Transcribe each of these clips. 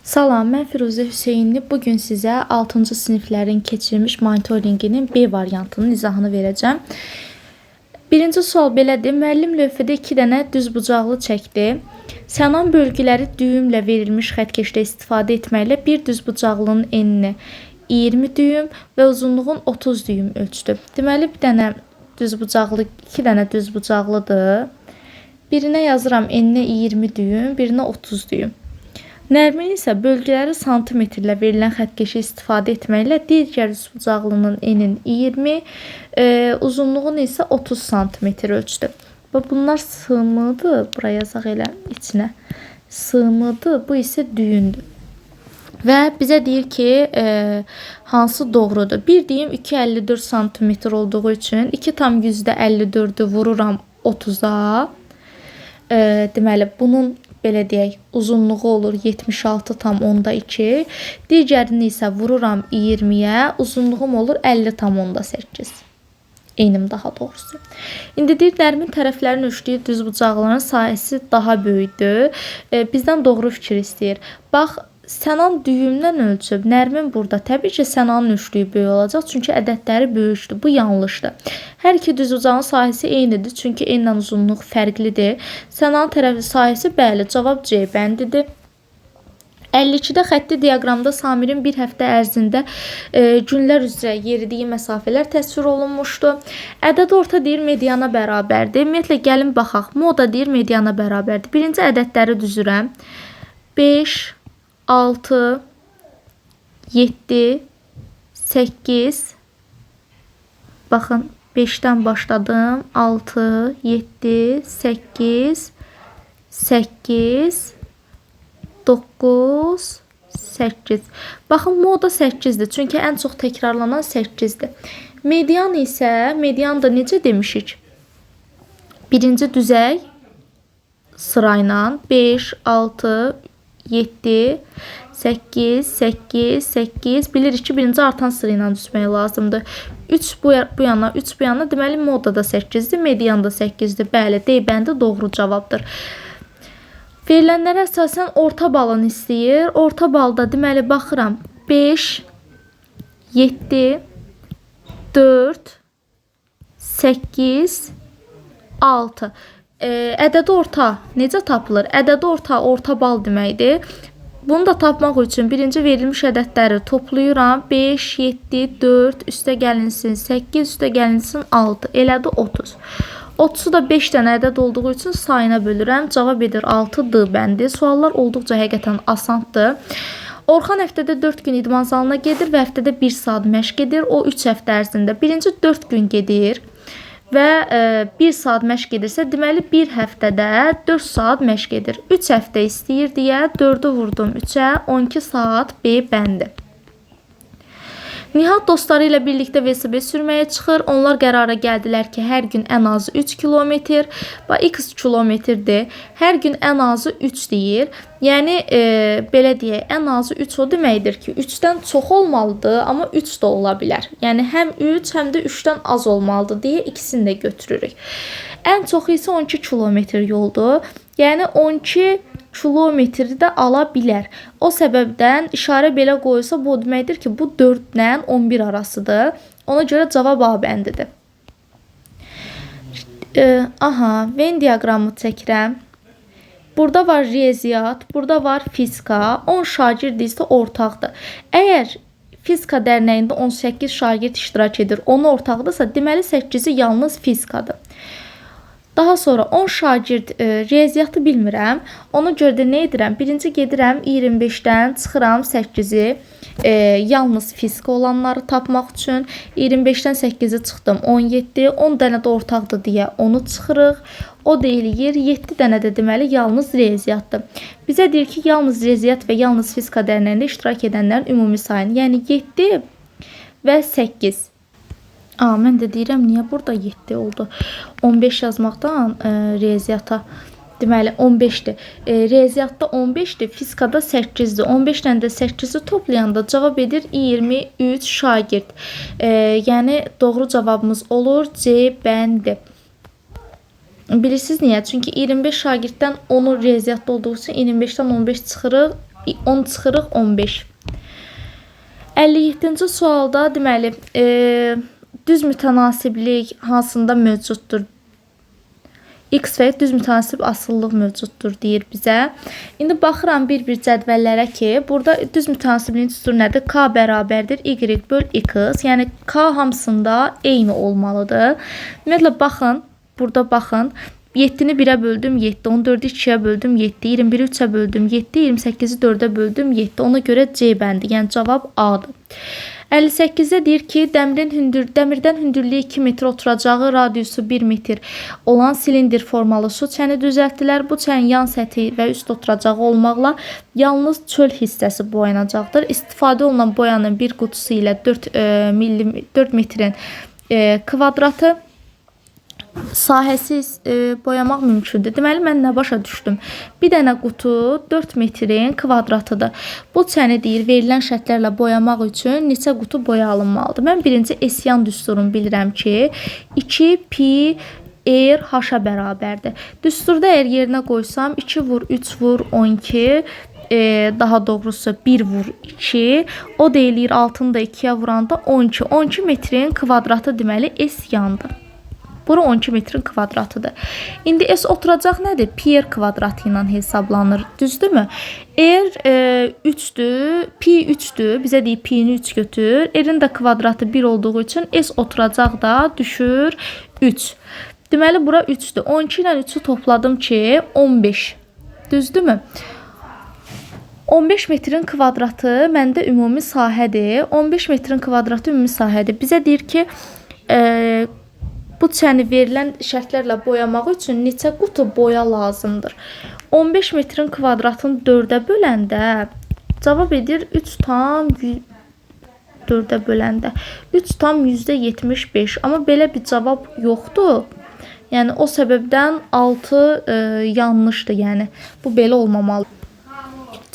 Salam, mən Firuzə Hüseynli. Bugün sizə 6-cı siniflərin keçirilmiş monitoringinin B variantının izahını verəcəm. Birinci sual belədir. Müəllim lövhədə 2 dənə düzbucaqlı çəkdi. Sənan bölgüləri düyümlə verilmiş xəttkeşdə istifadə etməklə bir düzbucaqlının enini 20 düyüm və uzunluğun 30 düyüm ölçdü. Deməli, bir dənə düzbucaqlı, 2 dənə düzbucaqlıdır. Birinə yazıram eninə 20 düyüm, birinə 30 düyüm. Nərmin isə bölgələri santimetrlə verilən xəttkeşi istifadə etməklə digər düzbucaqlının enin 20, uzunluğunu isə 30 santimetr ölçdü. Və bunlar sığmıdır, buraya yazaq elə içinə. Sığmıdır, bu isə düyündür. Və bizə deyir ki, hansı doğrudur? Bir deyim 2,54 santimetr olduğu üçün 2,54'ü vururam 30'a. Deməli, bunun belə deyək, uzunluğu olur 76,2. Digərini isə vururam 20'yə, uzunluğum olur 50,8. Eynim daha doğrusu. İndi deyir, Nərmin tərəflərin ölçdüyü düzbucaqların sahəsi daha böyükdür. Bizdən doğru fikir istəyir. Bax, Sənan düyümdən ölçüb. Nərmin burada təbii ki, Sənanın ölçdüyü böyük olacaq. Çünki ədədləri böyükdür. Bu yanlışdır. Hər iki düzbucağın sahəsi eynidir. Çünki enlə uzunluq fərqlidir. Sənanın tərəfi sahəsi bəli, cavab C bəndidir. 52-də xətti diaqramda Samirin bir həftə ərzində günlər üzrə yeridiyi məsafələr təsvir olunmuşdu. Ədəd orta deyir mediana bərabərdir. Ümumiyyətlə, gəlin baxaq. Moda deyir mediana bərabərdir. Birinci ədədləri düzürəm. 5, 6, 7, 8, baxın 5'dən başladım, 6, 7, 8, 8, 9, 8. Baxın, moda 8'dir, çünki ən çox təkrarlanan 8'dir. Median isə, median da necə demişik? Birinci düzək sırayla 5, 6, 7, 8, 8, 8. Bilirik ki, birinci artan sırayla düzmək lazımdır. 3 bu yana, 3 bu yana. Deməli, moda da 8'dir, median da 8'dir. Bəli, D bəndi doğru cavabdır. Verilənlərə əsasən orta balını istəyir. Orta balda deməli, baxıram. 5, 7, 4, 8, 6. Ədədi orta necə tapılır? Ədədi orta bal deməkdir. Bunu da tapmaq üçün birinci verilmiş ədədləri toplayıram. 5, 7, 4, üstə gəlinsin 8, üstə gəlinsin 6. Elədi 30. 30'u da 5 dənə ədəd olduğu üçün sayına bölürəm. Cavab edir 6D bəndi. Suallar olduqca həqiqətən asandır. Orxan həftədə 4 gün idman zalına gedir və həftədə 1 saat məşq edir. O 3 həftə ərzində birinci 4 gün gedir və 1 saat məşq edirsə, deməli 1 həftədə 4 saat məşq edir. 3 həftə istəyir deyə 4'ü vurdum 3'ə, 12 saat B bəndi. Nihat dostları ilə birlikdə velosiped sürməyə çıxır. Onlar qərara gəldilər ki, hər gün ən azı 3 kilometr, x kilometrdir. Hər gün ən azı 3 deyir. Yəni, belə deyək, ən azı 3 o deməkdir ki, 3'dən çox olmalıdır, amma 3 də ola bilər. Yəni, həm 3, həm də 3'dən az olmalıdır deyə ikisini də götürürük. Ən çoxu isə 12 kilometr yoldur. Yəni, 12 kilometri də ala bilər. O səbəbdən işarə belə qoyulsa, bu deməkdir ki, bu 4 ilə 11 arasıdır. Ona görə cavab A bəndidir. Venn diaqramı çəkirəm. Burada var riyaziyyat, burada var fizika. 10 şagird isə ortaqdır. Əgər fizika dərnəyində 18 şagird iştirak edir, onu ortaqdırsa, deməli 8'i yalnız fizikadır. Daha sonra 10 şagird riyaziyyatı bilmirəm. Ona görə də nə edirəm? Birinci gedirəm 25'dən çıxıram 8'i yalnız fizika olanları tapmaq üçün. 25'dən 8'i çıxdım 17. 10 dənə də ortaqdır deyə onu çıxırıq. O deyilir 7 dənə də deməli yalnız riyaziyyatdır. Bizə deyir ki, yalnız riyaziyyat və yalnız fizika dərnəyində iştirak edənlərin ümumi sayını. Yəni 7 və 8. Mən də deyirəm, niyə burada 7 oldu? 15 yazmaqdan riyaziyyata, deməli 15'dir. Riyaziyyatda 15'dir, fizikada 8'dir. 15'dən də 8'i toplayanda cavab edir 23 şagird. Yəni, doğru cavabımız olur C bəndi. Bilirsiniz niyə? Çünki 25 şagirddən 10'u riyaziyyatda olduğu üçün 25'dən 15 çıxırıq. 10 çıxırıq 15. 57-ci sualda deməli düz mütənasiblik hansında mövcuddur? X və düz mütənasib asıllıq mövcuddur deyir bizə. İndi baxıram bir-bir cədvəllərə ki, burada düz mütənasibliyin düsturu nədir? K bərabərdir Y böl X. Yəni K hamısında eyni olmalıdır. Ümumiyyətlə baxın, burada baxın. 7-ni 1-ə böldüm 7, 14-ü 2-yə böldüm 7, 21-i 3-ə böldüm 7, 28-i 4-ə böldüm 7. Ona görə C bəndi, yəni cavab A-dır. 58-də deyir ki, dəmirdən hündürlüyü 2 metr oturacağı, radiusu 1 metr olan silindir formalı su çəni düzəltdilər. Bu çənin yan səthi və üst oturacağı olmaqla yalnız çöl hissəsi boyanacaqdır. İstifadə olunan boyanın bir qutusu ilə 4 metrin kvadratı sahəsi boyamaq mümkündür. Deməli, mən nə başa düşdüm? Bir dənə qutu 4 metrin kvadratıdır. Bu çəni deyir, verilən şərtlərlə boyamaq üçün neçə qutu boya alınmalıdır? Mən birinci S-yan düsturunu bilirəm ki, 2 pi r h-a bərabərdir. Düsturda əgər yerinə qoysam, 2 vur 3 vur 12, daha doğrusu 1 vur 2, o deyilir altında 2-yə vuranda 12. 12 metrin kvadratı deməli S-yandır. Bura 12 metrin kvadratıdır. İndi S oturacaq nədir? Pi r kvadratı ilə hesablanır. Düzdürmü? R 3'dür, pi 3'dür. Bizə deyir pi-ni 3 götür. R-in də kvadratı 1 olduğu üçün S oturacaq da düşür 3. Deməli bura 3'dür. 12 ilə 3'ü topladım ki 15. Düzdürmü? 15 metrin kvadratı məndə ümumi sahədir. 15 metrin kvadratı ümumi sahədir. Bizə deyir ki, bu çəni verilən şərtlərlə boyamaq üçün neçə qutu boya lazımdır? 15 metrin kvadratını 4-ə böləndə cavab edir 3 tam 4-ə böləndə 3 tam %75. Amma belə bir cavab yoxdur. Yəni o səbəbdən 6 yanlışdır. Yəni bu belə olmamalı.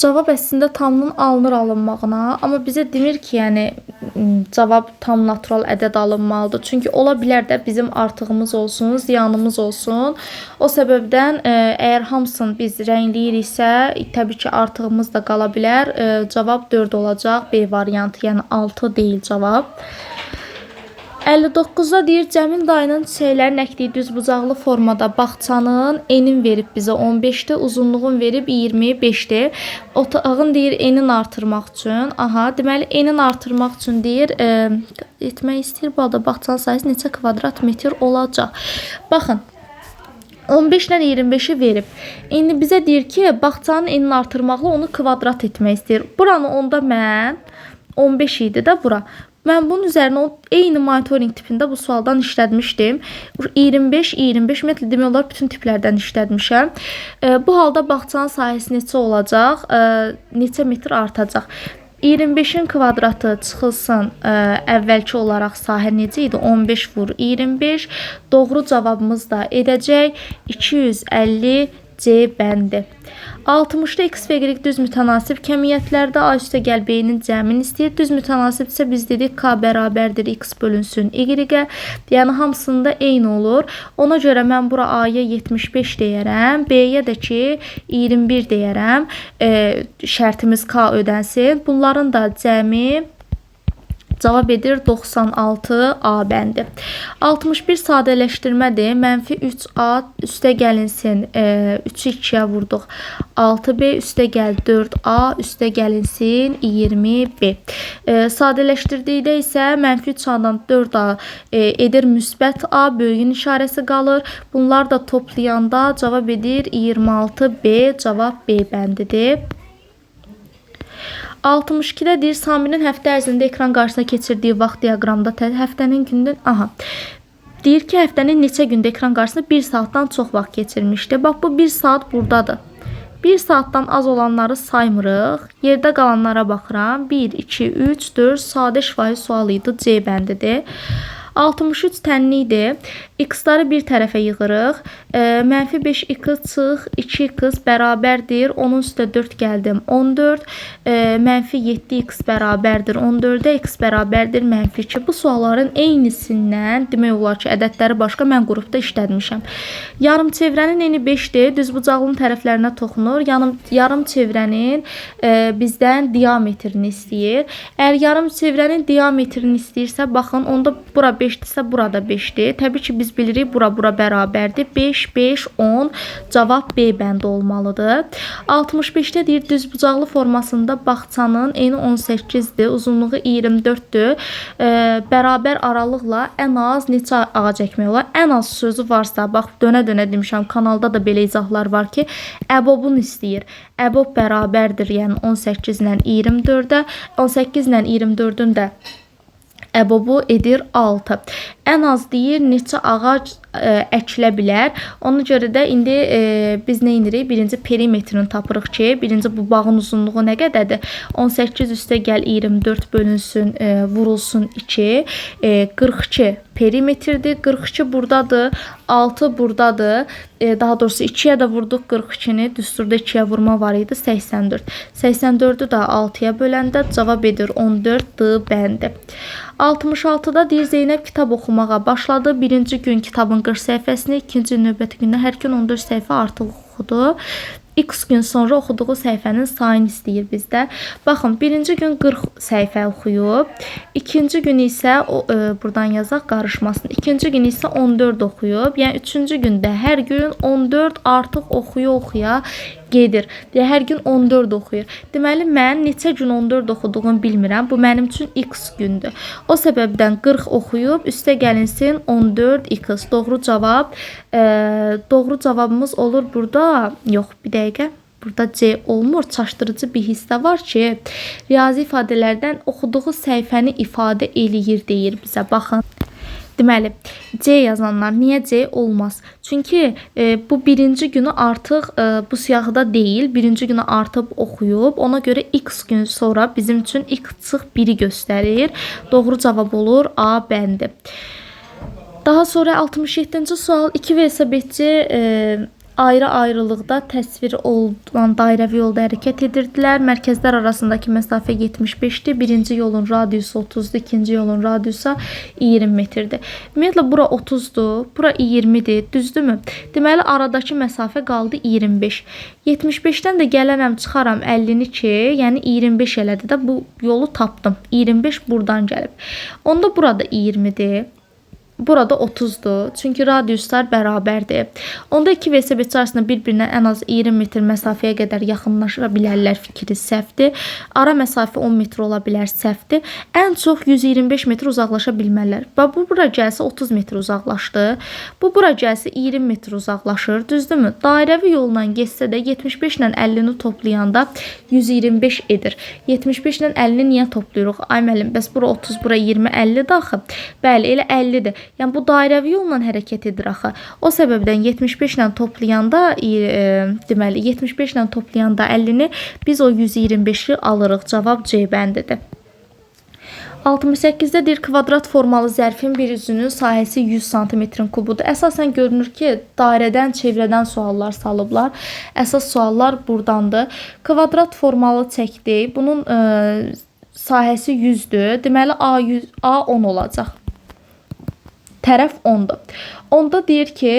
Cavab əslində tamının alınmağına, amma bizə demir ki, yəni cavab tam natural ədəd alınmalıdır. Çünki ola bilər də bizim artığımız olsun, ziyanımız olsun. O səbəbdən əgər hamısını biz rəngləyiriksə, təbii ki, artığımız da qala bilər. Cavab 4 olacaq, B variantı, yəni 6 deyil cavab. 59'da deyir, Cəmil dayının çiçəklərin əkdiyi düzbucaqlı formada bağçanın enin verib bizə 15'dir, uzunluğun verib 25'dir. Otağın deyir enin artırmaq üçün, deməli enin artırmaq üçün deyir, etmək istəyir bu halda bağçanın sayısı neçə kvadrat metr olacaq. Baxın, 15 ilə 25'i verib. İndi bizə deyir ki, bağçanın enini artırmaqla onu kvadrat etmək istəyir. Buranı onda mən 15 idi də bura. Mən bunun üzərinə eyni monitoring tipində bu sualdan işlətmişdim. 25, ümumiyyətlə demək olar bütün tiplərdən işlətmişəm. Bu halda bağçanın sahəsi neçə olacaq? Neçə metr artacaq? 25'in kvadratı çıxılsın, əvvəlki olaraq sahə necə idi? 15 vur 25. Doğru cavabımız da edəcək 250 C bəndi. 60'da X və Y düz mütənasib kəmiyyətlərdə A üstə gəl B-nin cəmini istəyir. Düz mütənasibsə biz dedik K bərabərdir X bölünsün Y-ə. Yəni hamısında eyni olur. Ona görə mən bura A-ya 75 deyərəm. B-yə də ki 21 deyərəm. Şərtimiz K ödənsin. Bunların da cəmi cavab edir 96 A bəndi. 61 sadələşdirmədir. Mənfi 3A üstə gəlinsin. 3'ü 2'yə vurduq. 6B üstə gəl 4A üstə gəlinsin 20B. Sadələşdirdikdə isə mənfi 3A'dan 4A edir müsbət A, böyüyün işarəsi qalır. Bunlar da toplayanda cavab edir 26B. Cavab B bəndidir. 62'də deyir, Saminin həftə ərzində ekran qarşısına keçirdiyi vaxt diaqramda həftənin gündən, deyir ki, həftənin neçə gündə ekran qarşısında 1 saatdan çox vaxt keçirmişdi. Bax, bu 1 saat buradadır. 1 saatdan az olanları saymırıq. Yerdə qalanlara baxıram. 1, 2, 3, 4, sadə şifahi sual idi. C bəndidir. 63 tənli idi. X-ları bir tərəfə yığırıq. Mənfi 5x çıx 2x bərabərdir. Onun üstə 4 gəldim 14. Mənfi 7x bərabərdir 14-ə, x bərabərdir mənfi 2. Bu sualların eynisindən demək olar ki, ədədləri başqa mən qrupda işlətmişəm. Yarım çevrənin eni 5-dir. Düzbucaqlının tərəflərinə toxunur. Yarım çevrənin bizdən diametrini istəyir. Əgər yarım çevrənin diametrini istəyirsə, baxın, onda bura 5-dirsə, burada 5-dir. Təbii ki, biz bilirik, bura bərabərdir. 5, 5, 10. Cavab B bəndi olmalıdır. 65-də deyir, düzbucaqlı formasında bağçanın eni 18-dir, uzunluğu 24-dür. Bərabər aralıqla ən az neçə ağac əkmək olar? Ən az sözü varsa, bax, dönə-dönə demişəm, kanalda da belə izahlar var ki, əbobun istəyir. Əbob bərabərdir, yəni 18 ilə 24-də, 18 ilə 24-ün də əbobu edir 6. Ən az deyir neçə ağac əkilə bilər. Ona görə də indi biz nə edirik? Birinci perimetrini tapırıq ki, birinci bu bağın uzunluğu nə qədərdir? 18 üstə gəl 24 bölünsün, vurulsun 2. 42 perimetrdir. 42 buradadır. 6 buradadır. Daha doğrusu 2-yə də vurduq 42-ni. Düsturda 2-yə vurma var idi. 84. 84-ü də 6-ya böləndə cavab edir 14 D bəndi. 66-da deyir, Zeynəb kitab oxumağa başladı. Birinci gün kitabın 40 səhifəsini, ikinci növbəti gündə hər gün 14 səhifə artıq oxudu. X gün sonra oxuduğu səhifənin sayını istəyir bizdə. Baxın, birinci gün 40 səhifə oxuyub, ikinci gün isə, buradan yazaq qarışmasın, ikinci gün isə 14 oxuyub, yəni üçüncü gündə hər gün 14 artıq oxuya gedir. Hər gün 14 oxuyur. Deməli, mən neçə gün 14 oxuduğumu bilmirəm. Bu mənim üçün x gündür. O səbəbdən 40 oxuyub, üstə gəlinsin 14x. Doğru cavabımız olur burada. Yox, bir dəqiqə. Burada C olmur. Çaşdırıcı bir hissdə var ki, riyazi ifadələrdən oxuduğu səhifəni ifadə eləyir deyir bizə. Baxın. Deməli, C yazanlar niyə C olmaz? Çünki bu birinci günü artıq bu siyahıda deyil, birinci günü artıb oxuyub, ona görə x gün sonra bizim üçün x çıx 1-i göstərir. Doğru cavab olur A bəndi. Daha sonra 67-ci sual, 2 velosipedçi ayrı-ayrılıqda təsvir olunan dairəvi yolda hərəkət edirdilər. Mərkəzlər arasındakı məsafə 75-dir. Birinci yolun radiusu 30-dur, ikinci yolun radiusu 20 metrdir. Ümumiyyətlə, bura 30-dur, bura 20-dir, düzdürmü? Deməli, aradakı məsafə qaldı 25. 75-dən də gələnəm, çıxaram 50-ni ki, yəni 25 elədi də, bu yolu tapdım. 25 buradan gəlib. Onda burada 20-dir. Burada 30'dur. Çünki radiuslar bərabərdir. Onda iki velosipedçi arasında bir-birinə ən az 20 metr məsafəyə qədər yaxınlaşa bilərlər fikri səhvdir. Ara məsafə 10 metr ola bilər səhvdir. Ən çox 125 metr uzaqlaşa bilmələr. Və bu bura gəlsə 30 metr uzaqlaşdı. Bu bura gəlsə 20 metr uzaqlaşır. Düzdürmü? Dairəvi yolla getsə də 75 ilə 50-ni toplayanda 125 edir. 75 ilə 50-ni niyə toplayırıq? Ay müəllim, bəs bura 30, bura 20, 50 daxı. Bəli, elə 50-dir. Yəni bu dairəvi yolla hərəkət edir axı. O səbəbdən 75 ilə toplayanda deməli 75 ilə toplayanda 50-ni biz o 125-i alırıq. Cavab C bəndidir. 68-də deyir kvadrat formalı zərfin bir üzünün sahəsi 100 cm kubudur. Əsasən görünür ki, dairədən, çevrədən suallar salıblar. Əsas suallar buradandır. Kvadrat formalı çəkdik. Bunun sahəsi 100-dür. Deməli A 10 olacaq. Tərəf 10'dur. Onda deyir ki,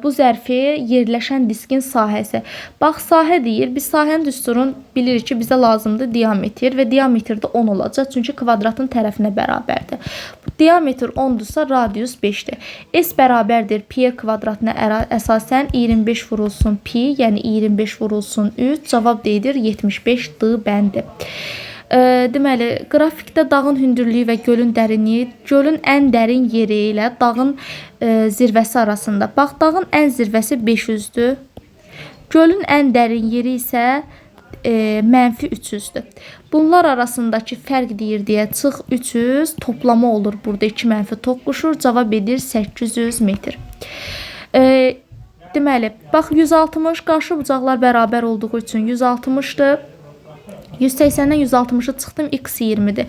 bu zərfi yerləşən diskin sahəsi. Bax, sahə deyir. Biz sahənin düsturunu bilirik ki, bizə lazımdır diametr və diametr də 10 olacaq. Çünki kvadratın tərəfinə bərabərdir. Diametr 10'dursa radius 5'dir. S bərabərdir pi kvadratına əsasən 25 vurulsun pi, yəni 25 vurulsun 3. Cavab deyir 75 D bəndi. Deməli, qrafikdə dağın hündürlüyü və gölün dərinliyi, gölün ən dərin yeri ilə dağın zirvəsi arasında. Bax, dağın ən zirvəsi 500-dür. Gölün ən dərin yeri isə mənfi 300-dür. Bunlar arasındakı fərq deyir deyə çıx 300 toplama olur. Burada 2 mənfi toqquşur. Cavab edir 800 metr. Deməli, bax 160 qarşı bucaqlar bərabər olduğu üçün 160'dır. 180'dən 160'ı çıxdım, x 20'dir.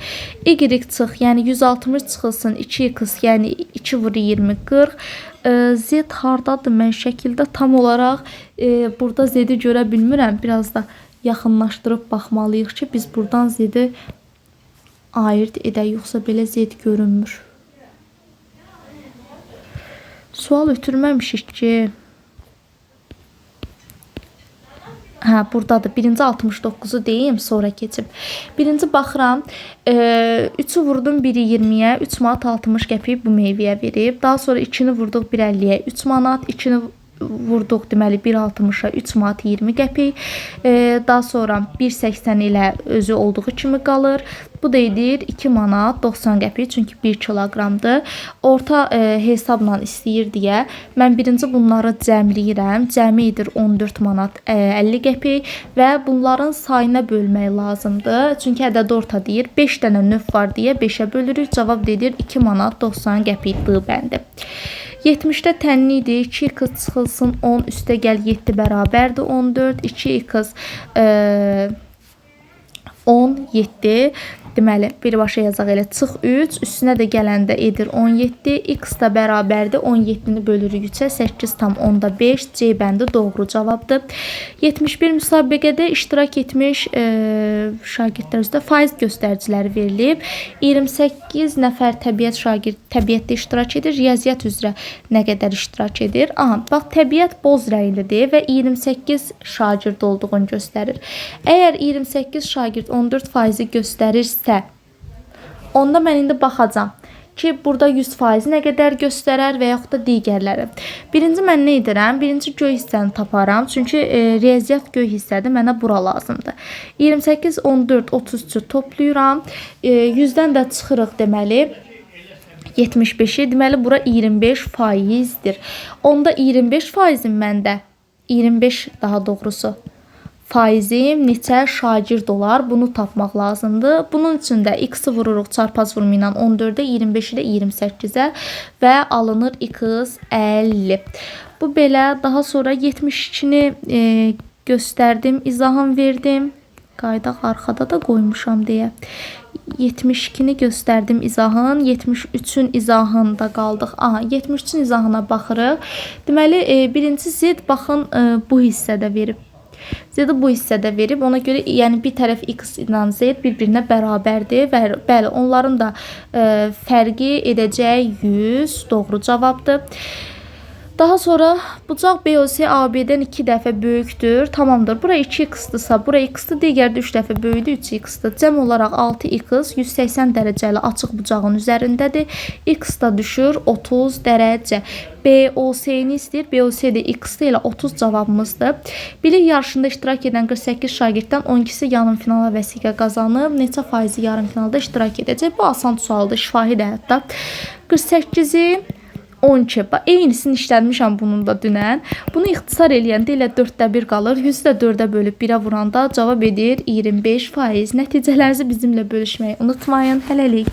Y çıx, yəni 160 çıxılsın 2x, yəni 2 vur 20, 40. Z hardadır mən şəkildə tam olaraq burada Z-i görə bilmirəm. Biraz da yaxınlaşdırıb baxmalıyıq ki, biz buradan Z-i ayırt edək, yoxsa belə Z görünmür. Sual ötürməmişik ki. Hə, buradadır. Birinci 69'u deyim, sonra keçib. Birinci baxıram, 3'ü vurdum 1'i 20'yə, 3 manat 60 qəpik bu meyvəyə verib. Daha sonra 2'ni vurduq 1.50'yə, 3 manat, 2'ni vurduq deməli 1.60'a, 3 manat 20 qəpik. Daha sonra 1.80 ilə özü olduğu kimi qalır. Bu da edir 2 manat 90 qəpik, çünki 1 kiloqramdır. Orta hesabla istəyir deyə mən birinci bunları cəmləyirəm. Cəmi edir 14 manat 50 qəpik və bunların sayına bölmək lazımdır. Çünki ədəd orta deyir. 5 dənə növ var deyə 5-ə bölürük. Cavab edir 2 manat 90 qəpik D bəndi. 70'də tənlidir. 2x çıxılsın 10 üstə gəl 7 bərabərdir 14. 2x 17. Deməli, birbaşa yazaq elə çıx 3, üstünə də gələndə edir 17, x da bərabərdir 17-ni bölürük 3-ə, 8,5, C bəndi doğru cavabdır. 71 müsabiqədə iştirak etmiş şagirdlər üzrə faiz göstəriciləri verilib. 28 nəfər təbiətdə iştirak edir, riyaziyyat üzrə nə qədər iştirak edir? Aha, bax, təbiət boz rənglidir və 28 şagird olduğunu göstərir. Əgər 28 şagird 14% göstərirsə, onda mən indi baxacam ki, burada 100% nə qədər göstərər və yaxud da digərləri. Birinci mən nə edirəm? Birinci göy hissəni taparam. Çünki riyaziyyat göy hissədir, mənə bura lazımdır. 28, 14, 33 toplayıram. 100-dən də çıxırıq deməli. 75'i deməli bura 25%'dir. Onda 25%'in məndə 25 daha doğrusu faizim neçə şagird olar? Bunu tapmaq lazımdır. Bunun üçün də x-i vururuq çarpaz vurma ilə 14'ə, 25'i də 28'ə və alınır x 50. Bu belə. Daha sonra 72'ni göstərdim, izahım verdim. Qaydaq arxada da qoymuşam deyə. 72'ni göstərdim izahın, 73'ün izahında qaldıq. Aha, 73'ün izahına baxırıq. Deməli, birinci Z baxın bu hissədə verib. Z-i bu hissədə verib. Ona görə yəni bir tərəf x ilə Z bir-birinə bərabərdir. Bəli, onların da fərqi edəcək 100 doğru cavabdır. Daha sonra bucaq BOC AB-dən 2 dəfə böyükdür. Tamamdır. Bura 2x-dırsa, bura x-dır. Digərdə 3 dəfə böyükdür, 3x-dır. Cəm olaraq 6x 180 dərəcəli açıq bucağın üzərindədir. X da düşür 30 dərəcə. BOC-ni istəyir. BOC də x-dır, elə 30 cavabımızdır. Bilik yarışında iştirak edən 48 şagirddən 12'si yarım finala vəsiqə qazanıb. Neçə faizi yarım finalda iştirak edəcək? Bu asan sualdır, şifahi də hətta. 48'i 12. Eynisini işlənmişəm bunun da dünən. Bunu ixtisar eləyəndə elə 4'də 1 qalır. 100'ü də 4'ə bölüb 1'ə vuranda cavab edir 25%. Nəticələrinizi bizimlə bölüşməyi unutmayın. Hələlik.